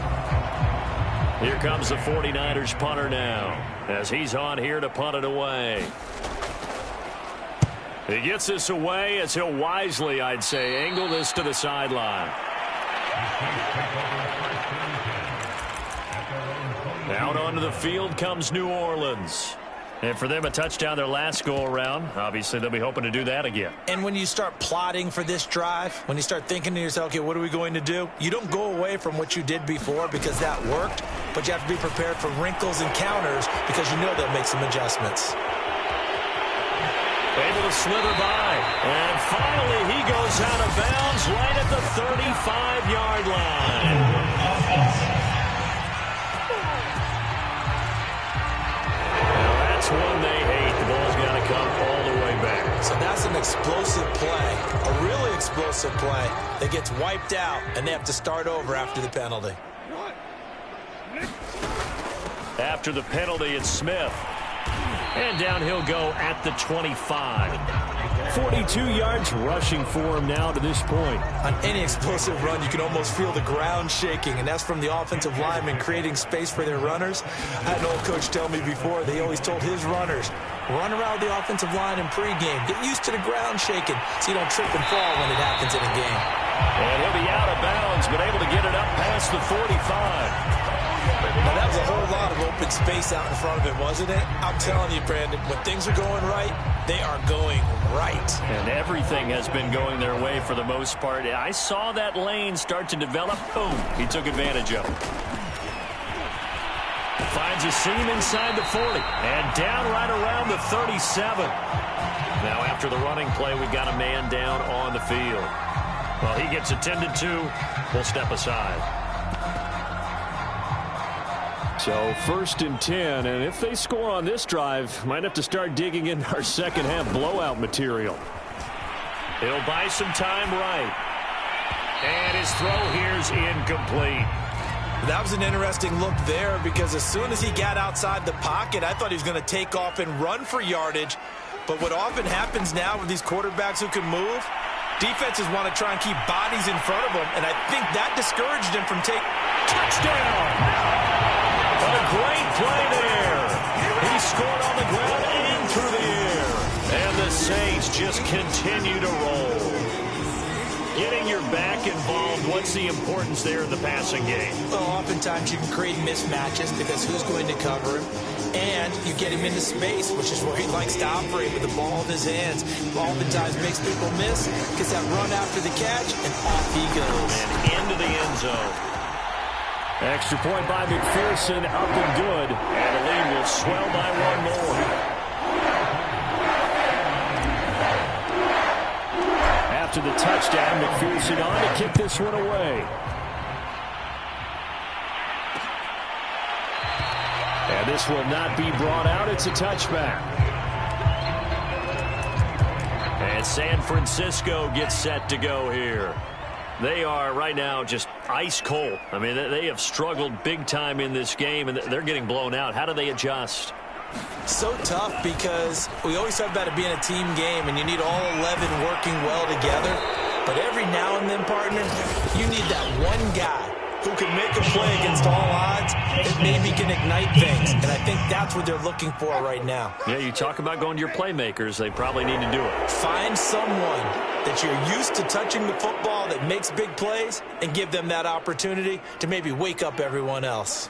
Here comes the 49ers punter now, as he's on here to punt it away. He gets this away as he'll wisely, I'd say, angle this to the sideline. Out onto the field comes New Orleans. And for them, a touchdown their last go-around. Obviously, they'll be hoping to do that again. And when you start plotting for this drive, when you start thinking to yourself, okay, what are we going to do? You don't go away from what you did before because that worked, but you have to be prepared for wrinkles and counters because you know they'll make some adjustments. Able to slither by. And finally, he goes out of bounds right at the 35-yard line. One they hate. The ball's got to come all the way back. So that's an explosive play, a really explosive play that gets wiped out, and they have to start over after the penalty. After the penalty, it's Smith. And down he'll go at the 25. 42 yards rushing for him now to this point. On any explosive run, you can almost feel the ground shaking, and that's from the offensive linemen creating space for their runners. I had an old coach tell me before, they always told his runners, run around the offensive line in pregame. Get used to the ground shaking so you don't trip and fall when it happens in a game. And he'll be out of bounds, but able to get it up past the 45. Now, that was a whole lot of open space out in front of him, wasn't it? I'm telling you, Brandon, when things are going right, they are going right. And everything has been going their way for the most part. I saw that lane start to develop. Boom. He took advantage of it. Finds a seam inside the 40. And down right around the 37. Now, after the running play, we've got a man down on the field. Well, he gets attended to. We'll step aside. So 1st and 10, and if they score on this drive, might have to start digging in our second half blowout material. He'll buy some time right. And his throw here's incomplete. That was an interesting look there because as soon as he got outside the pocket, I thought he was going to take off and run for yardage. But what often happens now with these quarterbacks who can move, defenses want to try and keep bodies in front of them, and I think that discouraged him from taking touchdown. A great play there. He scored on the ground and through the air. And the Saints just continue to roll. Getting your back involved, what's the importance there in the passing game? Well, oftentimes you can create mismatches because who's going to cover him? And you get him into space, which is where he likes to operate with the ball in his hands. Oftentimes makes people miss, gets that run after the catch, and off he goes. And into the end zone. Extra point by McPherson, up and good. And the lead will swell by one more. After the touchdown, McPherson on to kick this one away. And this will not be brought out. It's a touchback. And San Francisco gets set to go here. They are right now just ice cold. I mean, they have struggled big time in this game, and they're getting blown out. How do they adjust? So tough because we always talk about it being a team game, and you need all 11 working well together. But every now and then, partner, you need that one guy who can make a play against all odds that maybe can ignite things. And I think that's what they're looking for right now. Yeah, you talk about going to your playmakers. They probably need to do it. Find someone that you're used to touching the football that makes big plays and give them that opportunity to maybe wake up everyone else.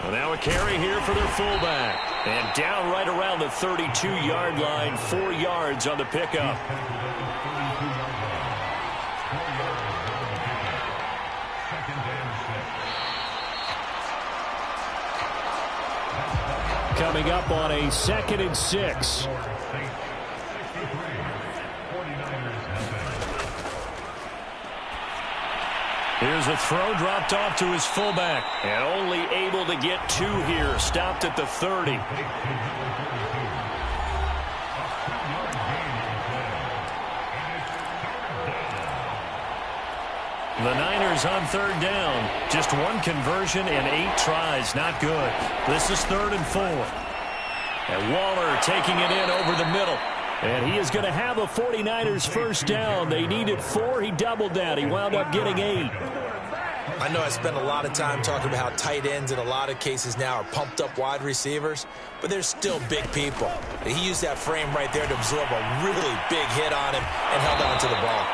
Well, now a carry here for their fullback. And down right around the 32-yard line, 4 yards on the pickup. Coming up on a 2nd and 6. Here's a throw dropped off to his fullback. And only able to get 2 here. Stopped at the 30. The Niners on 3rd down. Just 1 conversion and 8 tries. Not good. This is 3rd and 4. And Waller taking it in over the middle. And he is going to have a 49ers first down. They needed 4. He doubled that. He wound up getting 8. I know I spent a lot of time talking about how tight ends in a lot of cases now are pumped up wide receivers, but they're still big people. He used that frame right there to absorb a really big hit on him and held on to the ball.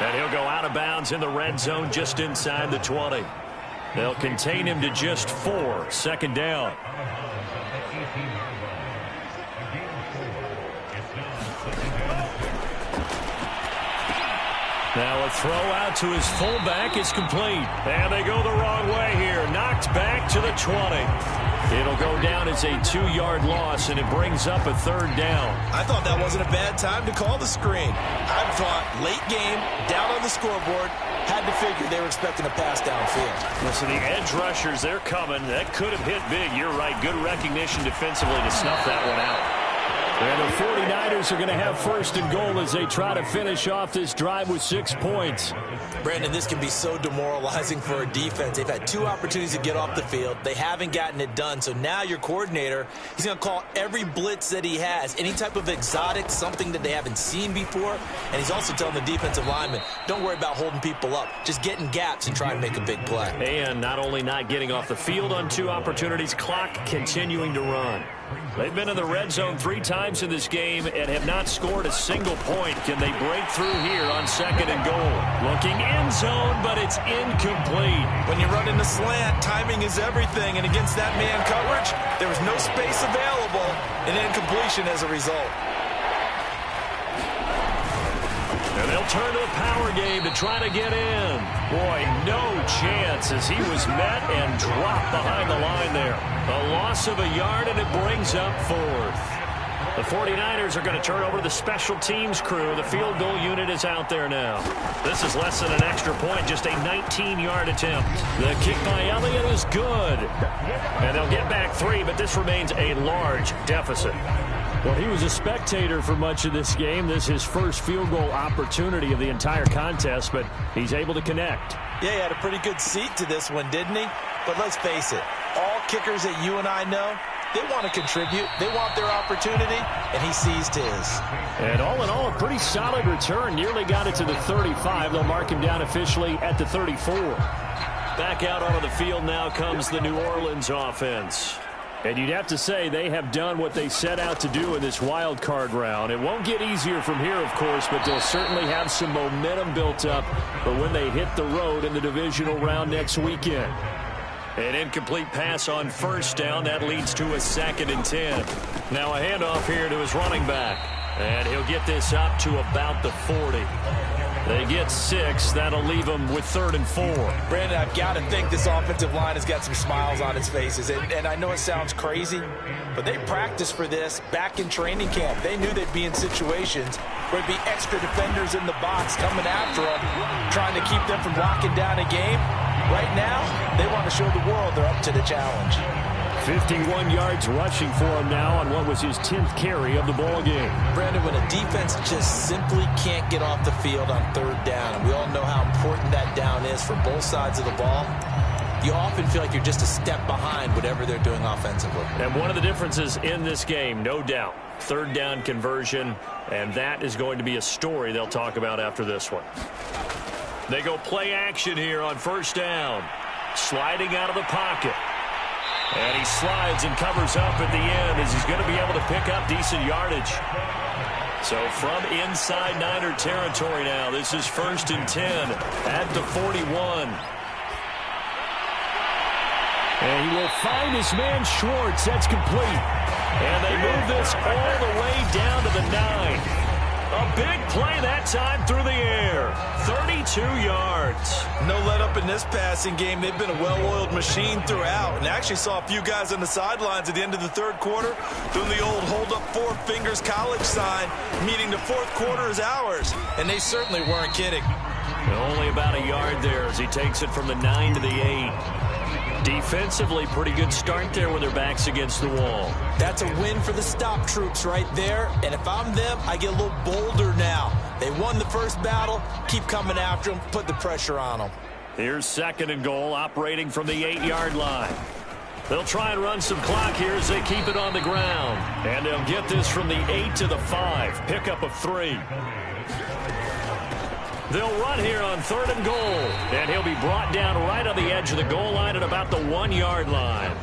And he'll go out of bounds in the red zone just inside the 20. They'll contain him to just 4. 2nd down. Now a throw out to his fullback is complete. And they go the wrong way here. Knocked back to the 20. It'll go down as a 2-yard loss, and it brings up a 3rd down. I thought that wasn't a bad time to call the screen. I thought late game, down on the scoreboard, had to figure they were expecting a pass downfield. Listen, the edge rushers, they're coming. That could have hit big. You're right. Good recognition defensively to snuff that one out. And the 49ers are going to have first and goal as they try to finish off this drive with 6 points. Brandon, this can be so demoralizing for a defense. They've had 2 opportunities to get off the field. They haven't gotten it done. So now your coordinator, he's going to call every blitz that he has, any type of exotic, something that they haven't seen before. And he's also telling the defensive lineman, don't worry about holding people up. Just get in gaps and try and make a big play. And not only not getting off the field on 2 opportunities, clock continuing to run. They've been in the red zone 3 times in this game and have not scored a single point. Can they break through here on 2nd and goal? Looking end zone, but it's incomplete. When you run in the slant, timing is everything. And against that man coverage, there was no space available, and incompletion as a result. And they'll turn to the power game to try to get in. Boy, no chance as he was met and dropped behind the line there. A loss of a yard, and it brings up 4th. The 49ers are going to turn over to the special teams crew. The field goal unit is out there now. This is less than an extra point, just a 19-yard attempt. The kick by Elliott is good. And they'll get back 3, but this remains a large deficit. Well, he was a spectator for much of this game. This is his first field goal opportunity of the entire contest, but he's able to connect. Yeah, he had a pretty good seat to this one, didn't he? But let's face it, all kickers that you and I know, they want to contribute. They want their opportunity, and he seized his. And all in all, a pretty solid return. Nearly got it to the 35. They'll mark him down officially at the 34. Back out onto the field now comes the New Orleans offense. And you'd have to say they have done what they set out to do in this wild card round. It won't get easier from here, of course, but they'll certainly have some momentum built up for when they hit the road in the divisional round next weekend. An incomplete pass on first down. That leads to a 2nd and 10. Now a handoff here to his running back. And he'll get this up to about the 40. They get 6. That'll leave them with 3rd and 4. Brandon, I've got to think this offensive line has got some smiles on its faces. And I know it sounds crazy, but they practiced for this back in training camp. They knew they'd be in situations where there'd be extra defenders in the box coming after them, trying to keep them from locking down a game. Right now, they want to show the world they're up to the challenge. 51 yards rushing for him now on what was his 10th carry of the ball game. Brandon, when a defense just simply can't get off the field on 3rd down, and we all know how important that down is for both sides of the ball, you often feel like you're just a step behind whatever they're doing offensively. And one of the differences in this game, no doubt, 3rd down conversion, and that is going to be a story they'll talk about after this one. They go play action here on 1st down. Sliding out of the pocket. And he slides and covers up at the end as he's going to be able to pick up decent yardage. So from inside Niner territory now, this is 1st and 10 at the 41. And he will find his man Schwartz. That's complete. And they move this all the way down to the 9. A big play that time through the air. 32 yards. No let up in this passing game. They've been a well-oiled machine throughout. And I actually saw a few guys on the sidelines at the end of the 3rd quarter doing the old hold up 4 fingers college sign, meaning the 4th quarter is ours. And they certainly weren't kidding. Only about a yard there as he takes it from the 9 to the 8. Defensively, pretty good start there with their backs against the wall. That's a win for the stop troops right there. And if I'm them, I get a little bolder now. They won the first battle. Keep coming after them. Put the pressure on them. Here's 2nd and goal, operating from the 8-yard line. They'll try and run some clock here as they keep it on the ground. And they'll get this from the 8 to the 5. Pickup of 3. They'll run here on 3rd and goal. And he'll be brought down right on the edge of the goal line at about the 1-yard line.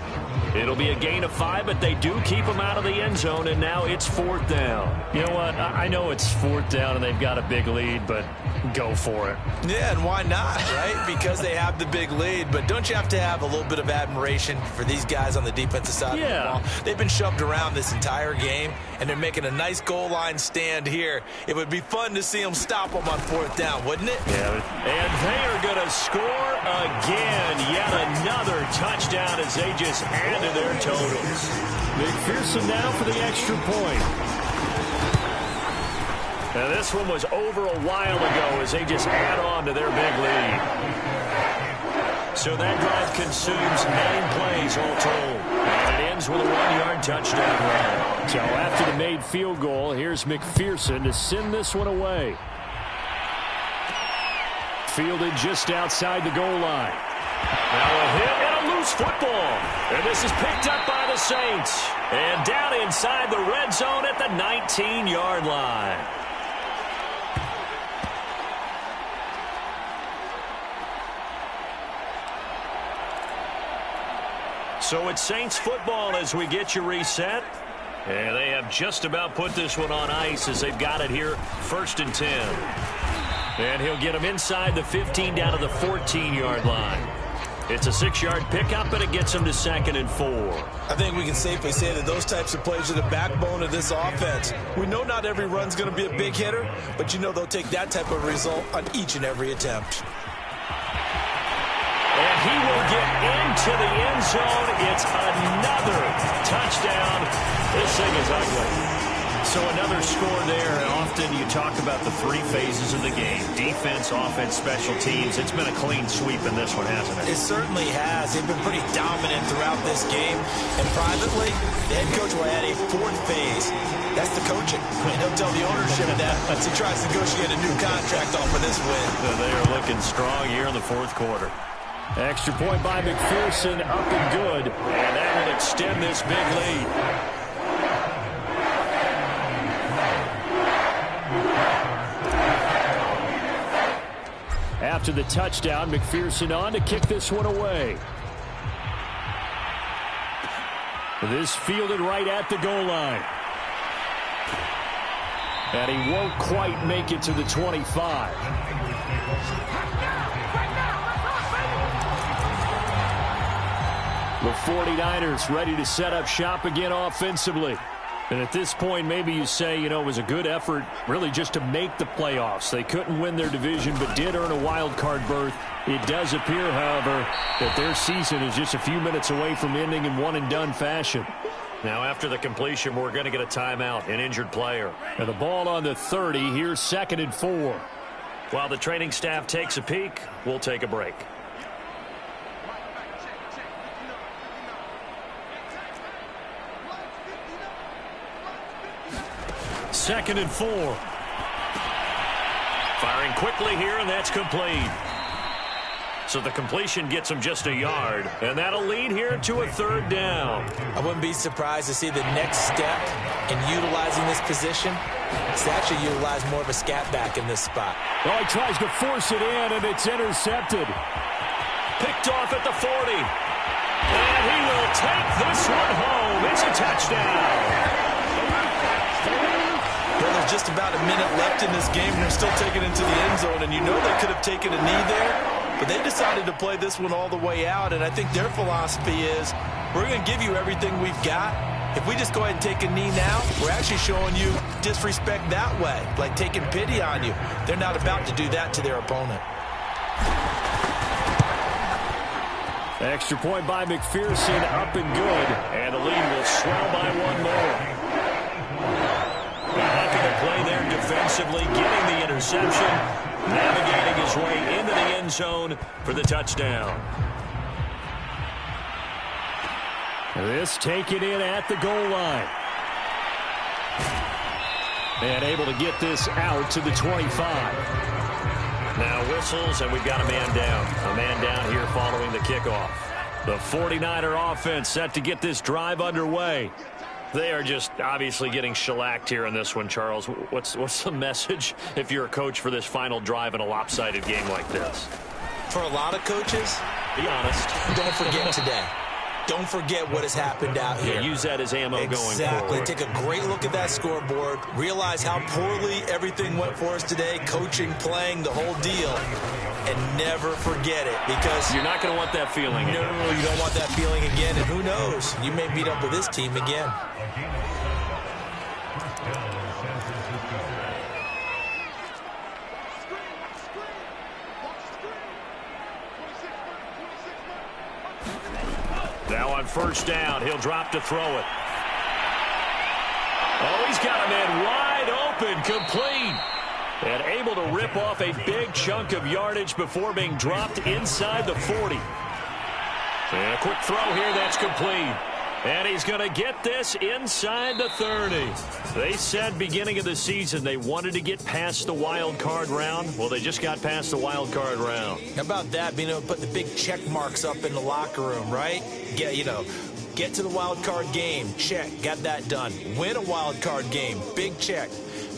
It'll be a gain of 5, but they do keep him out of the end zone, and now it's 4th down. You know what? I know it's 4th down and they've got a big lead, but go for it. Yeah, and why not, right? Because they have the big lead. But don't you have to have a little bit of admiration for these guys on the defensive side of the ball? They've been shoved around this entire game, and they're making a nice goal line stand here. It would be fun to see them stop them on 4th down, wouldn't it? Yeah. And they are going to score again. Yet another touchdown as they just add to their totals. McPherson now for the extra point. Now this one was over a while ago as they just add on to their big lead. So that drive consumes 9 plays all told. And it ends with a 1-yard touchdown run. So after the made field goal, here's McPherson to send this one away. Fielded just outside the goal line. Now a hit and a loose football. And this is picked up by the Saints. And down inside the red zone at the 19-yard line. So it's Saints football as we get you reset. And they have just about put this one on ice as they've got it here, 1st and 10. And he'll get them inside the 15 down to the 14-yard line. It's a 6-yard pickup, and it gets them to 2nd and 4. I think we can safely say that those types of plays are the backbone of this offense. We know not every run's going to be a big hitter, but you know they'll take that type of result on each and every attempt. And he will get into the end zone. It's another touchdown. This thing is ugly. So another score there, and often you talk about the 3 phases of the game. Defense, offense, special teams. It's been a clean sweep in this one, hasn't it? It certainly has. They've been pretty dominant throughout this game. And privately, the head coach will add a 4th phase. That's the coaching. And he'll tell the ownership that as he tries to negotiate a new contract off of this win. They are looking strong here in the 4th quarter. Extra point by McPherson, up and good. And that will extend this big lead. After the touchdown, McPherson on to kick this one away. This fielded right at the goal line. And he won't quite make it to the 25. The 49ers ready to set up shop again offensively. And at this point, maybe you say, you know, it was a good effort really just to make the playoffs. They couldn't win their division but did earn a wild card berth. It does appear, however, that their season is just a few minutes away from ending in one-and-done fashion. Now, after the completion, we're going to get a timeout, an injured player. And the ball on the 30, here's 2nd and 4. While the training staff takes a peek, we'll take a break. Second and 4. Firing quickly here, and that's complete. So the completion gets him just a yard, and that'll lead here to a 3rd down. I wouldn't be surprised to see the next step in utilizing this position is to actually utilize more of a scat back in this spot. Oh, he tries to force it in, and it's intercepted. Picked off at the 40. And he will take this one home. It's a touchdown. Well, there's just about a minute left in this game, and they're still taking it to the end zone, and you know they could have taken a knee there, but they decided to play this one all the way out, and I think their philosophy is we're going to give you everything we've got. If we just go ahead and take a knee now, we're actually showing you disrespect that way, like taking pity on you. They're not about to do that to their opponent. Extra point by McPherson, up and good, and the lead will swell by one more. Heck of a play there defensively, getting the interception, navigating his way into the end zone for the touchdown. This taken in at the goal line. And able to get this out to the 25. Now whistles, and we've got a man down. A man down here following the kickoff. The 49er offense set to get this drive underway. They are just obviously getting shellacked here in this one, Charles. What's the message if you're a coach for this final drive in a lopsided game like this? For a lot of coaches, be honest. Don't forget today. Don't forget what has happened out here. Yeah, use that as ammo going forward. Exactly. Take a great look at that scoreboard. Realize how poorly everything went for us today. Coaching, playing, the whole deal. And never forget it, because you're not going to want that feeling again. No, you don't want that feeling again. And who knows? You may meet up with this team again. Now on 1st down, he'll drop to throw it. Oh, he's got a man wide open, complete. And able to rip off a big chunk of yardage before being dropped inside the 40. And a quick throw here, that's complete. And he's going to get this inside the 30. They said beginning of the season they wanted to get past the wild card round. Well, they just got past the wild card round. How about that, being able to put the big check marks up in the locker room, right? Get to the wild card game, check, got that done. Win a wild card game, big check.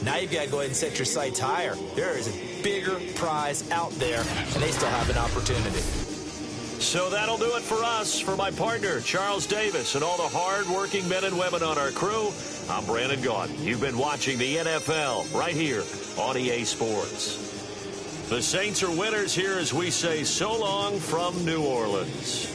Now you've got to go ahead and set your sights higher. There is a bigger prize out there, and they still have an opportunity. So that'll do it for us. For my partner, Charles Davis, and all the hard-working men and women on our crew, I'm Brandon Gaudin. You've been watching the NFL right here on EA Sports. The Saints are winners here as we say so long from New Orleans.